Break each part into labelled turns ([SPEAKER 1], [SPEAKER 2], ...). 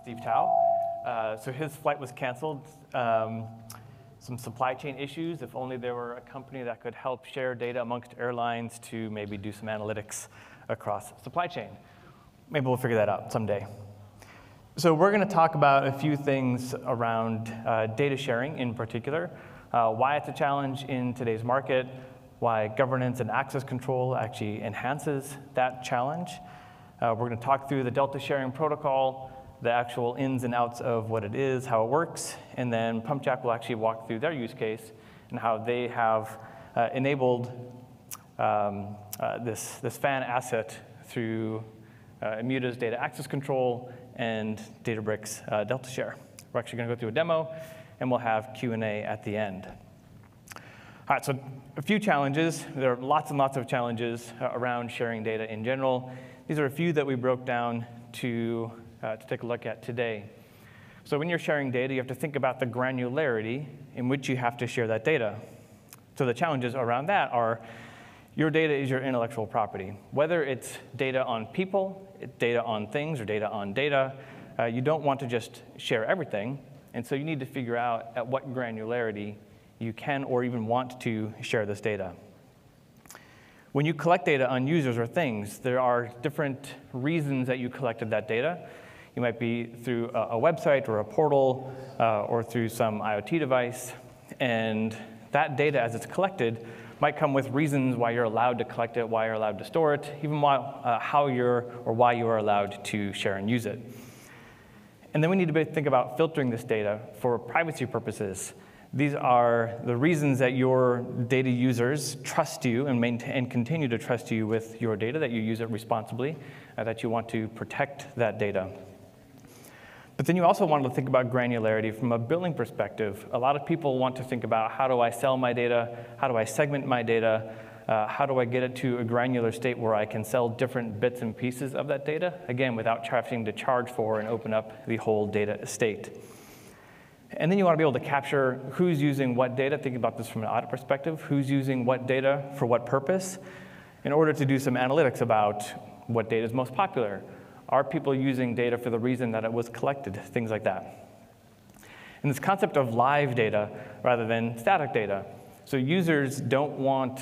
[SPEAKER 1] Steve Tao. So his flight was canceled. Some supply chain issues. If only there were a company that could help share data amongst airlines to maybe do some analytics across supply chain. Maybe we'll figure that out someday. So we're going to talk about a few things around data sharing in particular, why it's a challenge in today's market, why governance and access control actually enhances that challenge. We're going to talk through the Delta sharing protocol, the actual ins and outs of what it is, how it works, and then Pumpjack will actually walk through their use case and how they have enabled this fan asset through Immuta's data access control and Databricks Delta Share. We're actually going to go through a demo, and we'll have Q&A at the end. All right, so a few challenges. There are lots and lots of challenges around sharing data in general. These are a few that we broke down to take a look at today. So when you're sharing data, you have to think about the granularity in which you have to share that data. So the challenges around that are your data is your intellectual property. Whether it's data on people, data on things, or data on data, you don't want to just share everything. And so you need to figure out at what granularity you can or even want to share this data. When you collect data on users or things, there are different reasons that you collected that data. You might be through a website or a portal or through some IoT device. And that data, as it's collected, might come with reasons why you're allowed to collect it, why you're allowed to store it, even how you're or why you are allowed to share and use it. And then we need to think about filtering this data for privacy purposes. These are the reasons that your data users trust you and continue to trust you with your data, that you use it responsibly, that you want to protect that data. But then you also want to think about granularity from a billing perspective. A lot of people want to think about, how do I sell my data? How do I segment my data? How do I get it to a granular state where I can sell different bits and pieces of that data? Again, without having to charge for and open up the whole data estate. And then you want to be able to capture who's using what data, think about this from an audit perspective, who's using what data for what purpose, in order to do some analytics about what data is most popular. Are people using data for the reason that it was collected, things like that. And this concept of live data rather than static data. So users don't want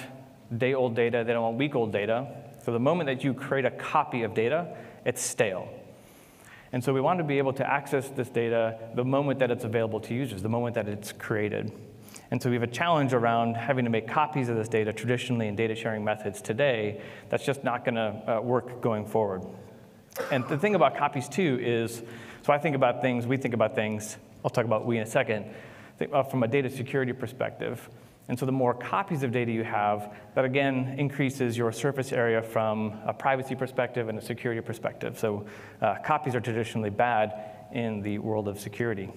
[SPEAKER 1] day-old data, they don't want week-old data. So the moment that you create a copy of data, it's stale. And so we want to be able to access this data the moment that it's available to users, the moment that it's created. And so we have a challenge around having to make copies of this data traditionally in data sharing methods today. That's just not going to work going forward. And the thing about copies, too, is, so I think about things, we think about things, I'll talk about we in a second, from a data security perspective. And so the more copies of data you have, that again increases your surface area from a privacy perspective and a security perspective. So copies are traditionally bad in the world of security.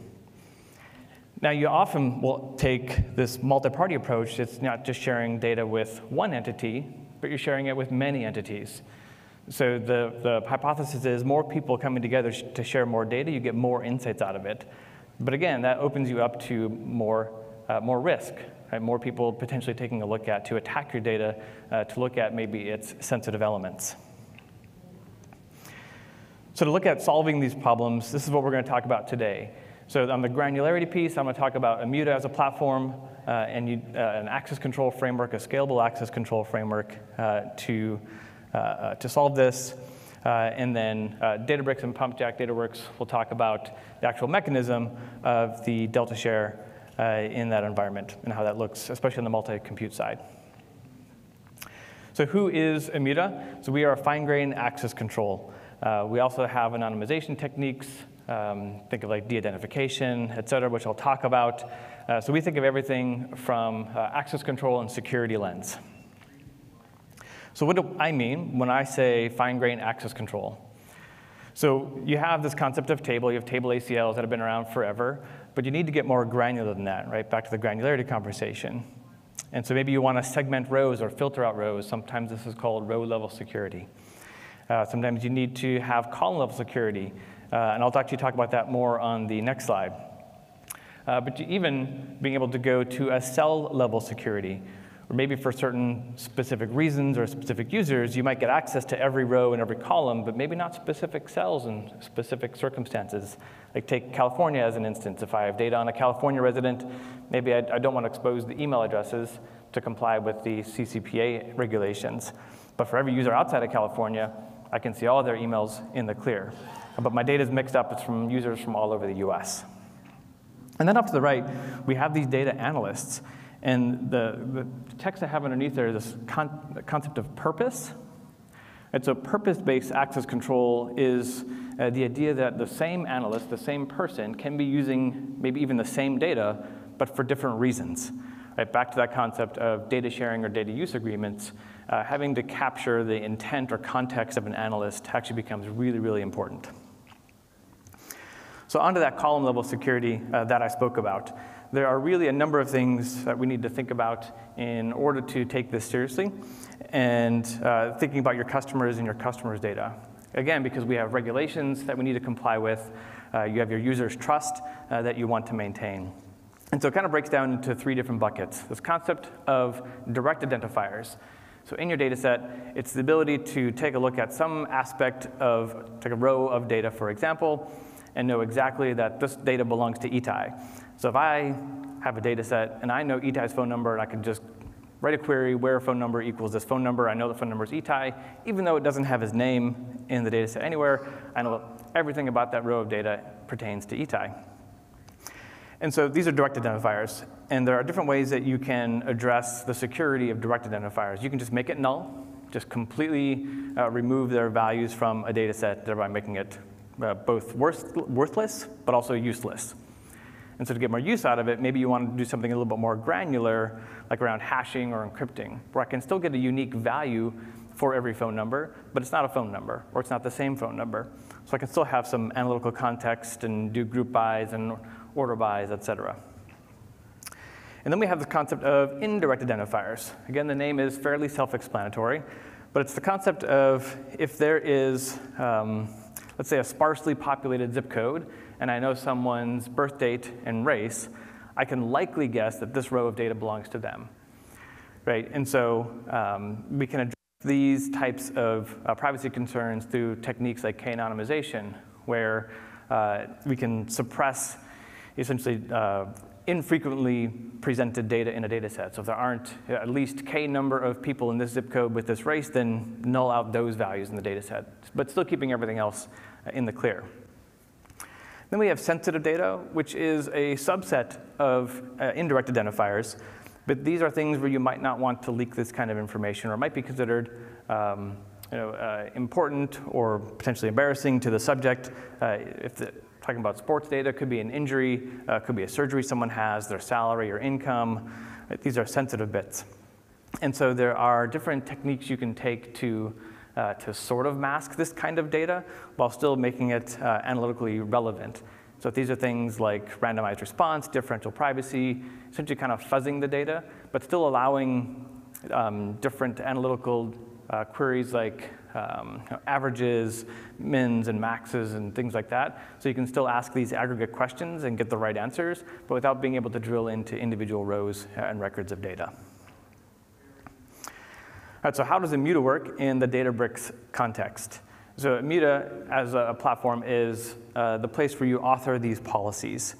[SPEAKER 1] Now you often will take this multi-party approach. It's not just sharing data with one entity, but you're sharing it with many entities. So the hypothesis is more people coming together to share more data, you get more insights out of it. But again, that opens you up to more risk. Right? More people potentially taking a look at to attack your data, to look at maybe its sensitive elements. So to look at solving these problems, this is what we're going to talk about today. So on the granularity piece, I'm going to talk about Immuta as a platform, and an access control framework, a scalable access control framework to solve this. And then Databricks and Pumpjack Dataworks will talk about the actual mechanism of the Delta Share in that environment and how that looks, especially on the multi-compute side. So who is Immuta? So we are a fine-grained access control. We also have anonymization techniques, think of like de-identification, et cetera, which I'll talk about. So we think of everything from access control and security lens. So what do I mean when I say fine-grained access control? So you have this concept of table. You have table ACLs that have been around forever, but you need to get more granular than that, right? Back to the granularity conversation. And so maybe you want to segment rows or filter out rows. Sometimes this is called row-level security. Sometimes you need to have column-level security. And I'll actually talk about that more on the next slide. But even being able to go to a cell-level security, Or maybe for certain specific reasons or specific users, you might get access to every row and every column, but maybe not specific cells in specific circumstances. Like take California as an instance. If I have data on a California resident, maybe I don't want to expose the email addresses to comply with the CCPA regulations. But for every user outside of California, I can see all their emails in the clear. But my data is mixed up. It's from users from all over the US. And then up to the right, we have these data analysts. And the text I have underneath there is this concept of purpose. And so purpose-based access control is the idea that the same analyst, the same person, can be using maybe even the same data, but for different reasons. Right, back to that concept of data sharing or data use agreements, having to capture the intent or context of an analyst actually becomes really, really important. So onto that column level security that I spoke about. There are really a number of things that we need to think about in order to take this seriously, and thinking about your customers and your customers' data. Again, because we have regulations that we need to comply with, you have your users' trust that you want to maintain. And so it kind of breaks down into 3 different buckets. This concept of direct identifiers. So in your data set, it's the ability to take a look at some aspect of, take a row of data, for example, and know exactly that this data belongs to Itai. So if I have a data set and I know Itai's phone number, and I can just write a query where phone number equals this phone number, I know the phone number is Itai, even though it doesn't have his name in the data set anywhere, I know everything about that row of data pertains to Itai. And so these are direct identifiers. And there are different ways that you can address the security of direct identifiers. You can just make it null, just completely remove their values from a data set, thereby making it both worthless, but also useless. And so to get more use out of it, maybe you want to do something a little bit more granular, like around hashing or encrypting, where I can still get a unique value for every phone number, but it's not a phone number, or it's not the same phone number. So I can still have some analytical context and do group bys and order bys, et cetera. And then we have the concept of indirect identifiers. Again, the name is fairly self-explanatory, but it's the concept of if there is, let's say, a sparsely populated zip code, and I know someone's birth date and race, I can likely guess that this row of data belongs to them, right? And so we can address these types of privacy concerns through techniques like k-anonymization, where we can suppress essentially infrequently presented data in a data set. So if there aren't at least k number of people in this zip code with this race, then null out those values in the data set, but still keeping everything else in the clear. Then we have sensitive data, which is a subset of indirect identifiers. But these are things where you might not want to leak this kind of information, or might be considered important or potentially embarrassing to the subject. Talking about sports data, could be an injury, could be a surgery someone has, their salary or income. These are sensitive bits. And so there are different techniques you can take to sort of mask this kind of data while still making it analytically relevant. So these are things like randomized response, differential privacy, essentially kind of fuzzing the data, but still allowing different analytical queries like averages, mins, and maxes, and things like that. So you can still ask these aggregate questions and get the right answers, but without being able to drill into individual rows and records of data. All right, so how does Immuta work in the Databricks context? So Immuta, as a platform, is the place where you author these policies.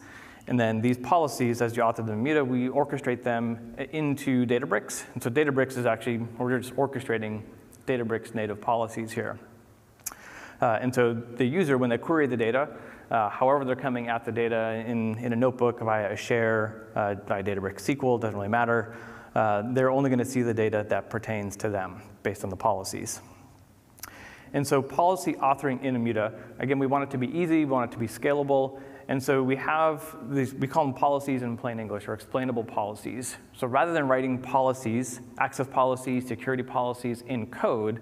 [SPEAKER 1] And then these policies, as you author them in Immuta, we orchestrate them into Databricks. And so Databricks is actually, we're just orchestrating Databricks native policies here. And so the user, when they query the data, however they're coming at the data in a notebook via a share, by Databricks SQL, doesn't really matter, they're only going to see the data that pertains to them based on the policies. And so policy authoring in Immuta, again, we want it to be easy, we want it to be scalable, and so we have these, we call them policies in plain English, or explainable policies. So rather than writing policies, access policies, security policies in code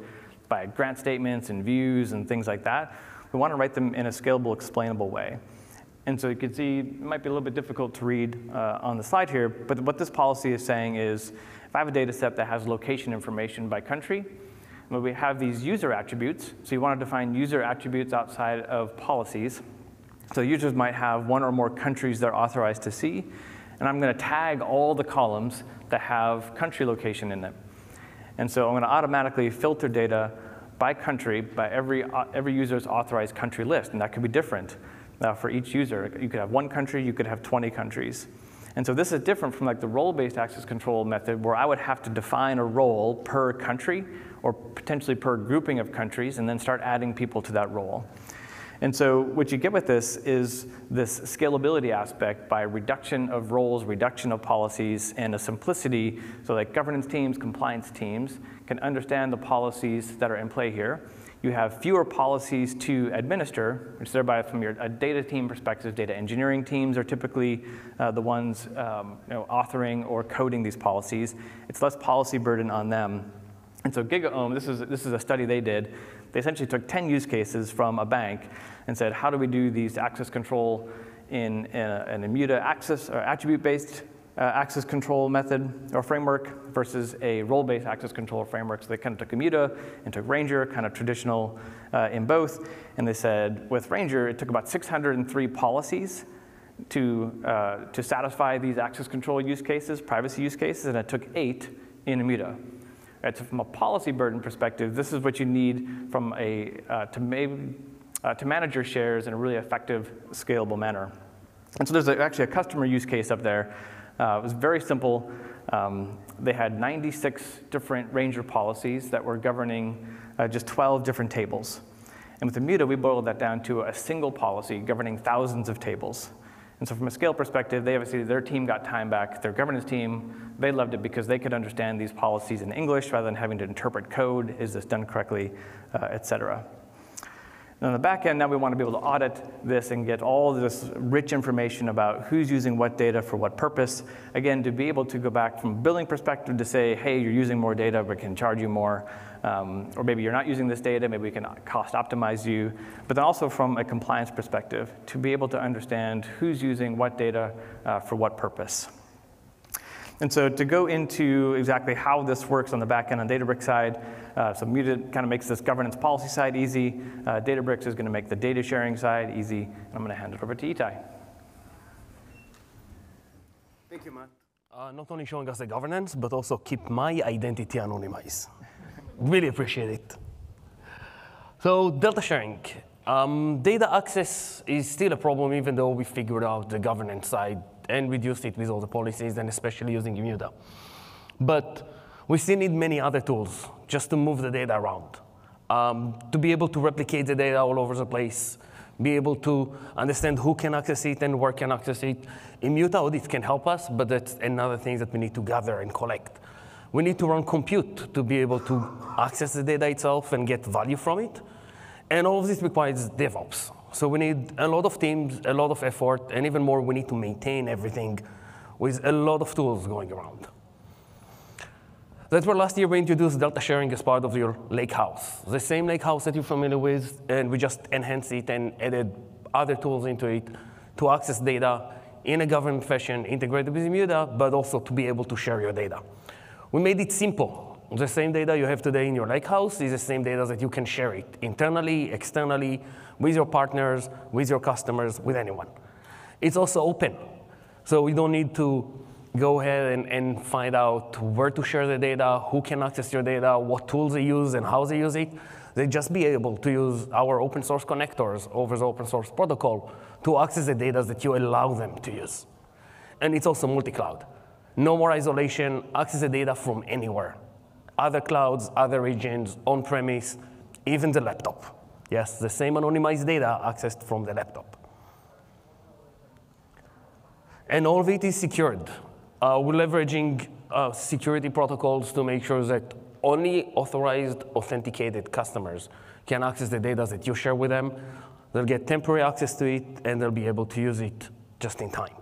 [SPEAKER 1] by grant statements and views and things like that, we want to write them in a scalable, explainable way. And so you can see, it might be a little bit difficult to read on the slide here, but what this policy is saying is, if I have a data set that has location information by country, but we have these user attributes, so you want to define user attributes outside of policies. So users might have one or more countries they're authorized to see, and I'm going to tag all the columns that have country location in them. And so I'm going to automatically filter data by country, by every user's authorized country list, and that could be different for each user. You could have 1 country, you could have 20 countries. And so this is different from like the role-based access control method, where I would have to define a role per country or potentially per grouping of countries and then start adding people to that role. And so what you get with this is this scalability aspect by reduction of roles, reduction of policies, and a simplicity so that governance teams, compliance teams can understand the policies that are in play here. You have fewer policies to administer, which thereby from your data team perspective, data engineering teams are typically the ones authoring or coding these policies. It's less policy burden on them. And so GigaOM, this is a study they did. They essentially took 10 use cases from a bank and said, how do we do these access control in an Immuta access or attribute-based access control method or framework versus a role-based access control framework. So they kind of took Immuta and took Ranger, kind of traditional in both. And they said, with Ranger, it took about 603 policies to satisfy these access control use cases, privacy use cases, and it took 8 in Immuta. Right, so from a policy burden perspective, this is what you need from to manage your shares in a really effective, scalable manner. And so there's actually a customer use case up there. It was very simple. They had 96 different Ranger policies that were governing just 12 different tables. And with Immuta, we boiled that down to a single policy governing thousands of tables. And so from a scale perspective, their team got time back. Their governance team, they loved it because they could understand these policies in English rather than having to interpret code. Is this done correctly, et cetera. And on the back end, now we want to be able to audit this and get all this rich information about who's using what data for what purpose. Again, to be able to go back from a billing perspective to say, hey, you're using more data, we can charge you more. Or maybe you're not using this data, maybe we can cost optimize you. But then also from a compliance perspective, to be able to understand who's using what data for what purpose. And so to go into exactly how this works on the back end on Databricks side, so Immuta kind of makes this governance policy side easy. Databricks is going to make the data sharing side easy. And I'm going to hand it over to Itai.
[SPEAKER 2] Thank you, Matt. Not only showing us the governance, but also keep my identity anonymized. Really appreciate it. So data sharing. Data access is still a problem, even though we figured out the governance side and reduced it with all the policies, and especially using Immuta. But we still need many other tools just to move the data around, to be able to replicate the data all over the place, be able to understand who can access it and where can access it. Immuta audits can help us, but that's another thing that we need to gather and collect. We need to run compute to be able to access the data itself and get value from it. And all of this requires DevOps. So we need a lot of teams, a lot of effort, and even more, we need to maintain everything with a lot of tools going around. That's where last year we introduced data sharing as part of your lakehouse. The same lakehouse that you're familiar with, and we just enhanced it and added other tools into it to access data in a governed fashion, integrated with Immuta, but also to be able to share your data. We made it simple. The same data you have today in your lakehouse is the same data that you can share it internally, externally, with your partners, with your customers, with anyone. It's also open. So we don't need to go ahead and find out where to share the data, who can access your data, what tools they use, and how they use it. They just be able to use our open source connectors over the open source protocol to access the data that you allow them to use. And it's also multi-cloud. No more isolation, access the data from anywhere. Other clouds, other regions, on-premise, even the laptop. Yes, the same anonymized data accessed from the laptop. And all of it is secured. We're leveraging security protocols to make sure that only authorized, authenticated customers can access the data that you share with them. They'll get temporary access to it, and they'll be able to use it just in time.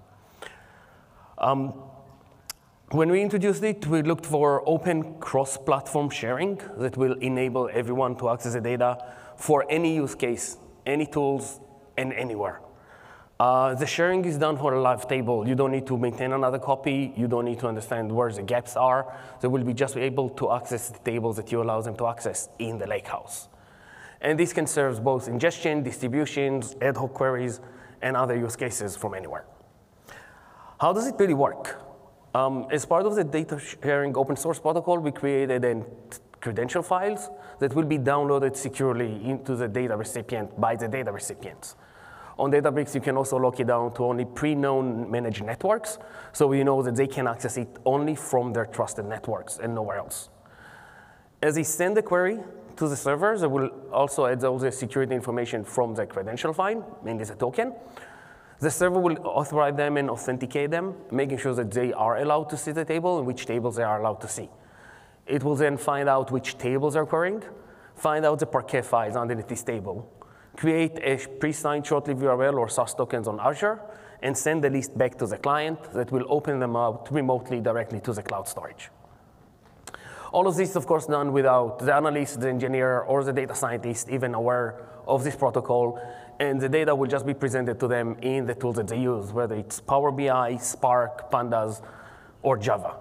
[SPEAKER 2] When we introduced it, we looked for open cross-platform sharing that will enable everyone to access the data for any use case, any tools, and anywhere. The sharing is done for a live table. You don't need to maintain another copy. You don't need to understand where the gaps are. They will be just able to access the tables that you allow them to access in the lakehouse. And this can serve both ingestion, distributions, ad hoc queries, and other use cases from anywhere. How does it really work? As part of the data sharing open source protocol, we created credential files that will be downloaded securely into the data recipient by the data recipients. On Databricks, you can also lock it down to only pre-known managed networks, so we know that they can access it only from their trusted networks and nowhere else. As they send the query to the servers, they will also add all the security information from the credential file, mainly the token. The server will authorize them and authenticate them, making sure that they are allowed to see the table and which tables they are allowed to see. It will then find out which tables are querying, find out the Parquet files underneath this table, create a pre-signed short-lived URL or SAS tokens on Azure, and send the list back to the client that will open them out remotely directly to the cloud storage. All of this, of course, done without the analyst, the engineer, or the data scientist even aware of this protocol, and the data will just be presented to them in the tools that they use, whether it's Power BI, Spark, Pandas, or Java.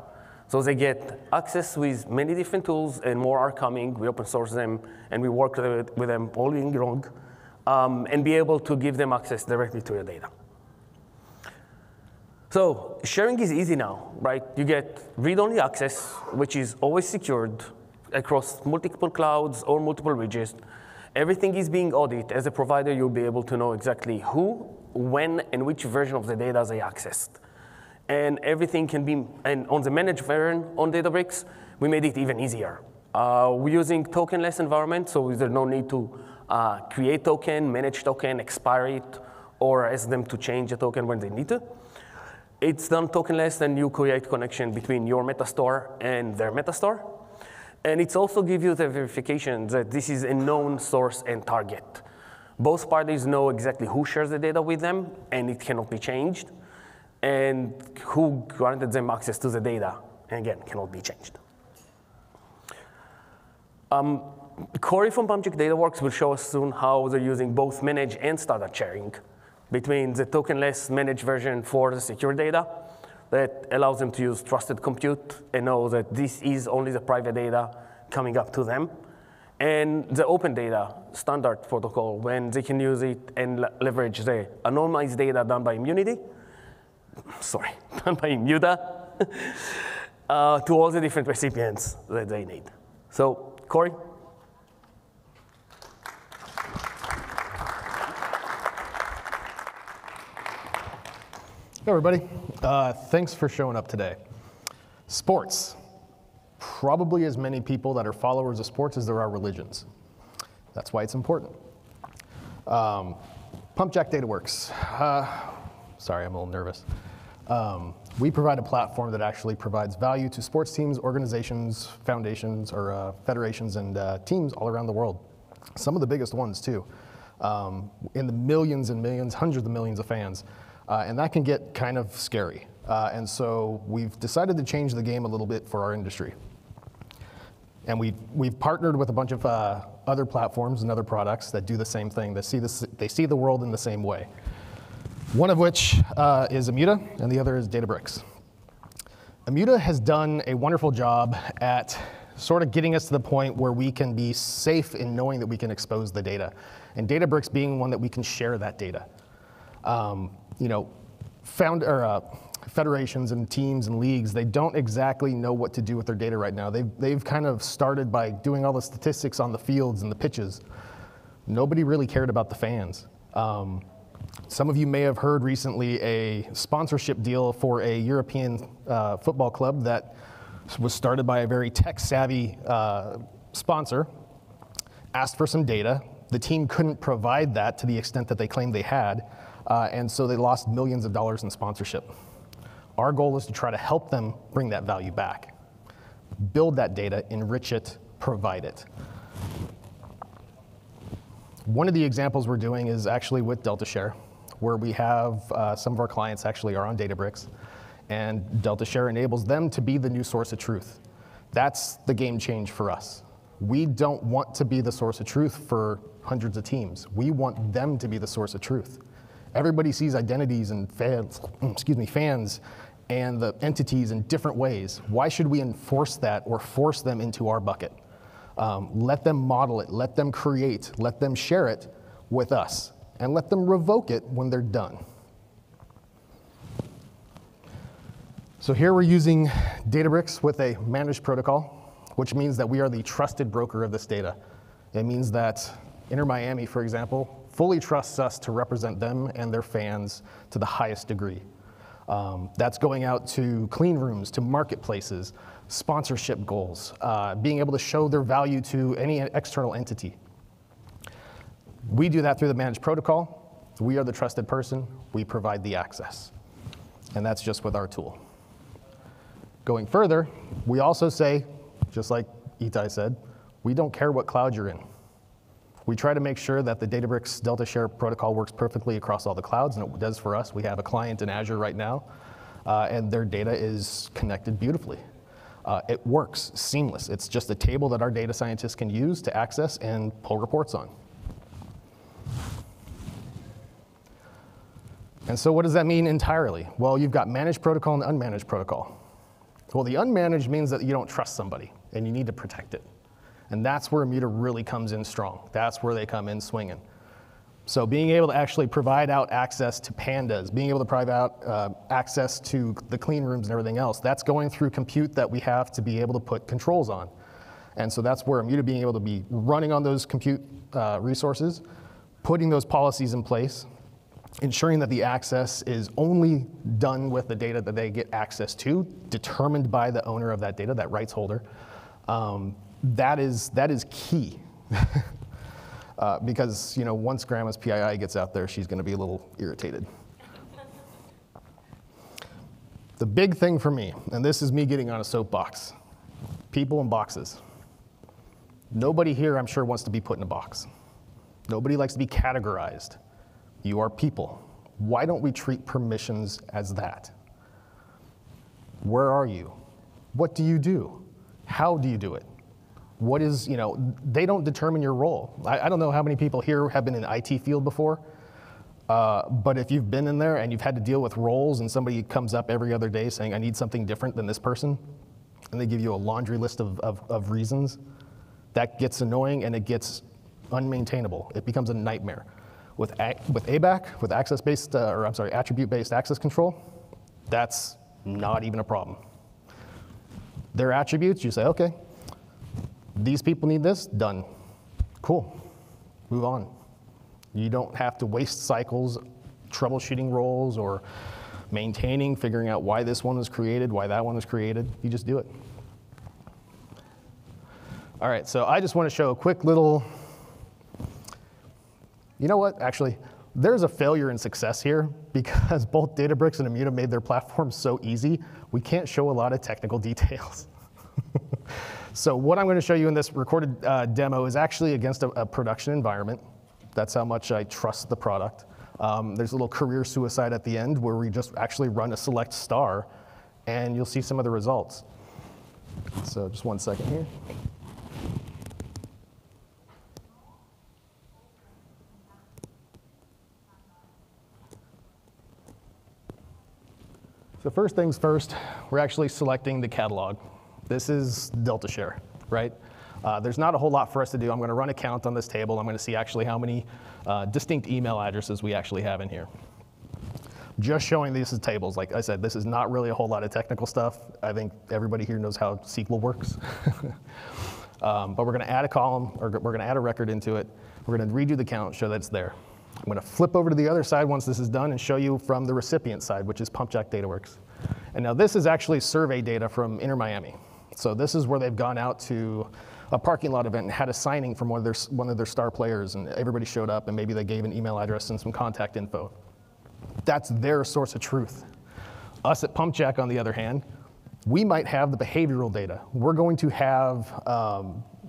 [SPEAKER 2] So they get access with many different tools, and more are coming. We open source them, and we work with them all year long, and be able to give them access directly to your data. So sharing is easy now, right? You get read-only access, which is always secured across multiple clouds or multiple regions. Everything is being audited. As a provider, you'll be able to know exactly who, when, and which version of the data they accessed. And everything can be, and on the managed version on Databricks, we made it even easier. We're using tokenless environment, so there's no need to create token, manage token, expire it, or ask them to change a token when they need to. It's done tokenless, and you create connection between your Metastore and their Metastore. And it's also give you the verification that this is a known source and target. Both parties know exactly who shares the data with them, and it cannot be changed, and who granted them access to the data, and again, cannot be changed. Corey from Pumpjack Dataworks will show us soon how they're using both managed and standard sharing between the tokenless managed version for the secure data that allows them to use trusted compute and know that this is only the private data coming up to them, and the open data standard protocol when they can use it and leverage the anonymized data done by Immuta to all the different recipients that they need. So, Corey?
[SPEAKER 3] Hey everybody, thanks for showing up today. Sports, probably as many people that are followers of sports as there are religions. That's why it's important. Pumpjack Dataworks, sorry, I'm a little nervous. We provide a platform that actually provides value to sports teams, organizations, foundations, or federations and teams all around the world. Some of the biggest ones too, in the millions and millions, hundreds of millions of fans. And that can get kind of scary. And so we've decided to change the game a little bit for our industry. And we've partnered with a bunch of other platforms and other products that do the same thing. They see the world in the same way. One of which is Immuta, and the other is Databricks. Immuta has done a wonderful job at sort of getting us to the point where we can be safe in knowing that we can expose the data. And Databricks being one that we can share that data. You know, federations and teams and leagues, they don't exactly know what to do with their data right now. They've kind of started by doing all the statistics on the fields and the pitches. Nobody really cared about the fans. Some of you may have heard recently a sponsorship deal for a European football club that was started by a very tech-savvy sponsor, asked for some data. The team couldn't provide that to the extent that they claimed they had. And so they lost millions of dollars in sponsorship. Our goal is to try to help them bring that value back. Build that data, enrich it, provide it. One of the examples we're doing is actually with DeltaShare, where we have some of our clients actually are on Databricks, and DeltaShare enables them to be the new source of truth. That's the game change for us. We don't want to be the source of truth for hundreds of teams. We want them to be the source of truth. Everybody sees identities and fans and the entities in different ways. Why should we enforce that or force them into our bucket? Let them model it, let them create, let them share it with us, and let them revoke it when they're done. So here we're using Databricks with a managed protocol, which means that we are the trusted broker of this data. It means that Inter-Miami, for example, fully trusts us to represent them and their fans to the highest degree. That's going out to clean rooms, to marketplaces, sponsorship goals, being able to show their value to any external entity. We do that through the managed protocol. We are the trusted person. We provide the access. And that's just with our tool. Going further, we also say, just like Itai said, we don't care what cloud you're in. We try to make sure that the Databricks Delta Share protocol works perfectly across all the clouds, and it does for us. We have a client in Azure right now, and their data is connected beautifully. It works seamless. It's just a table that our data scientists can use to access and pull reports on. And so what does that mean entirely? Well, you've got managed protocol and unmanaged protocol. Well, the unmanaged means that you don't trust somebody, and you need to protect it. And that's where Immuta really comes in strong. That's where they come in swinging. So being able to actually provide out access to pandas, being able to provide out access to the clean rooms and everything else, that's going through compute that we have to be able to put controls on. And so that's where Immuta being able to be running on those compute resources, putting those policies in place, ensuring that the access is only done with the data that they get access to, determined by the owner of that data, that rights holder. That is key. Because once Grandma's PII gets out there, she's going to be a little irritated. The big thing for me, and this is me getting on a soapbox, people in boxes. Nobody here, I'm sure, wants to be put in a box. Nobody likes to be categorized. You are people. Why don't we treat permissions as that? Where are you? What do you do? How do you do it? What is, they don't determine your role. I don't know how many people here have been in the IT field before, but if you've been in there and you've had to deal with roles and somebody comes up every other day saying, I need something different than this person, and they give you a laundry list of reasons, that gets annoying and it gets unmaintainable. It becomes a nightmare. With ABAC, with attribute-based access control, that's not even a problem. Their attributes, you say, okay, these people need this, done. Cool, move on. You don't have to waste cycles troubleshooting roles or figuring out why this one was created, why that one was created. You just do it. All right, so I just want to show a quick little, you know what, actually, there's a failure in success here because both Databricks and Immuta made their platform so easy, we can't show a lot of technical details. So what I'm going to show you in this recorded demo is actually against a production environment. That's how much I trust the product. There's a little career suicide at the end where we just actually run a select star, and you'll see some of the results. So just one second here. So first things first, we're actually selecting the catalog. This is Delta Share, right? There's not a whole lot for us to do. I'm going to run a count on this table. I'm going to see actually how many distinct email addresses we actually have in here. Just showing these as tables. Like I said, this is not really a whole lot of technical stuff. I think everybody here knows how SQL works. But we're going to add a column, or we're going to add a record into it. We're going to redo the count, show that it's there. I'm going to flip over to the other side once this is done and show you from the recipient side, which is Pumpjack Dataworks. And now this is actually survey data from Inter-Miami. So this is where they've gone out to a parking lot event and had a signing from one of their star players, and everybody showed up, and maybe they gave an email address and some contact info. That's their source of truth. Us at Pumpjack, on the other hand, we might have the behavioral data. We're going to have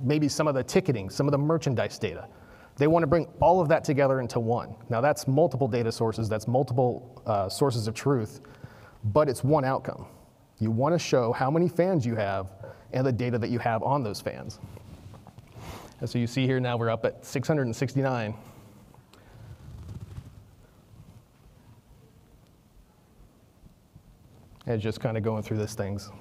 [SPEAKER 3] maybe some of the ticketing, some of the merchandise data. They want to bring all of that together into one. Now that's multiple data sources, that's multiple sources of truth, but it's one outcome. You want to show how many fans you have and the data that you have on those fans. And so you see here now we're up at 669. And just kind of going through these things.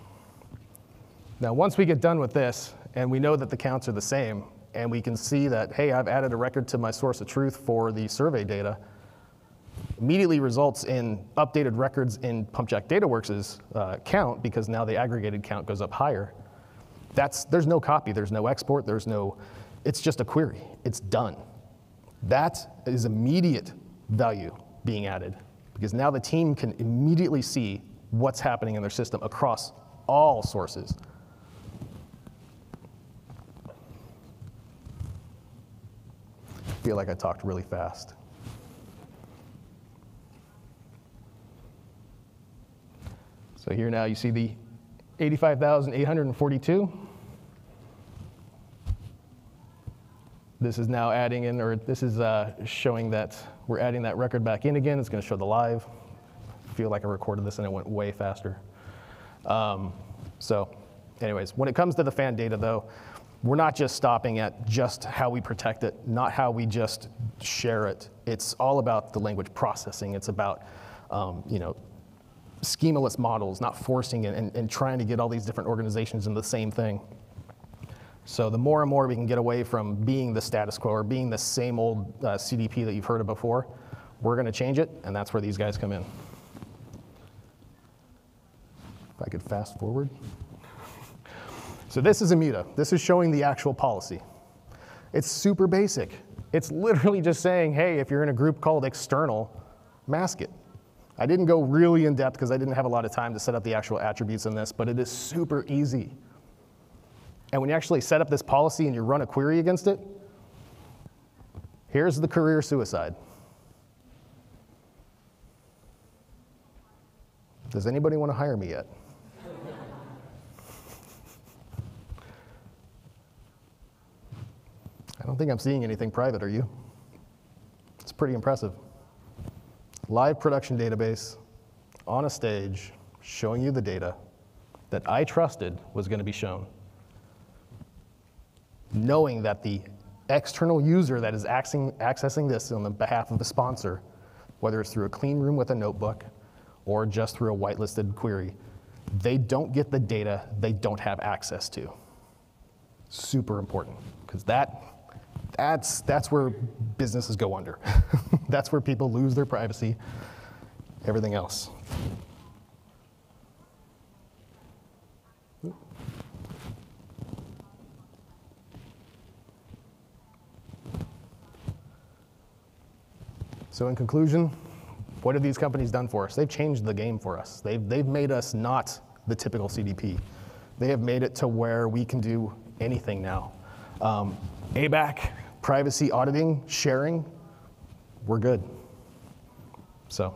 [SPEAKER 3] Now once we get done with this and we know that the counts are the same and we can see that, hey, I've added a record to my source of truth for the survey data, immediately results in updated records in Pumpjack Dataworks' count, because now the aggregated count goes up higher. There's no copy, there's no export, it's just a query, it's done. That is immediate value being added, because now the team can immediately see what's happening in their system across all sources. I feel like I talked really fast. So here now you see the 85,842. This is now adding in, or this is showing that we're adding that record back in again. It's going to show the live. I feel like I recorded this and it went way faster. So anyways, when it comes to the fan data though, we're not just stopping at just how we protect it, not how we just share it. It's all about the language processing. It's about schemaless models, not forcing it and trying to get all these different organizations in the same thing. So the more and more we can get away from being the status quo or being the same old CDP that you've heard of before, we're going to change it, and that's where these guys come in. If I could fast forward. So this is Immuta. This is showing the actual policy. It's super basic. It's literally just saying, hey, if you're in a group called external, mask it. I didn't go really in depth because I didn't have a lot of time to set up the actual attributes in this, but it is super easy. And when you actually set up this policy and you run a query against it, here's the career suicide. Does anybody want to hire me yet? I don't think I'm seeing anything private, are you? It's pretty impressive. Live production database on a stage showing you the data that I trusted was going to be shown, knowing that the external user that is accessing this on the behalf of the sponsor, whether it's through a clean room with a notebook or just through a whitelisted query, they don't get the data they don't have access to. Super important, because that's where businesses go under. That's where people lose their privacy, everything else. So in conclusion, what have these companies done for us? They've changed the game for us. They've made us not the typical CDP. They have made it to where we can do anything now. ABAC, privacy auditing, sharing, we're good. So.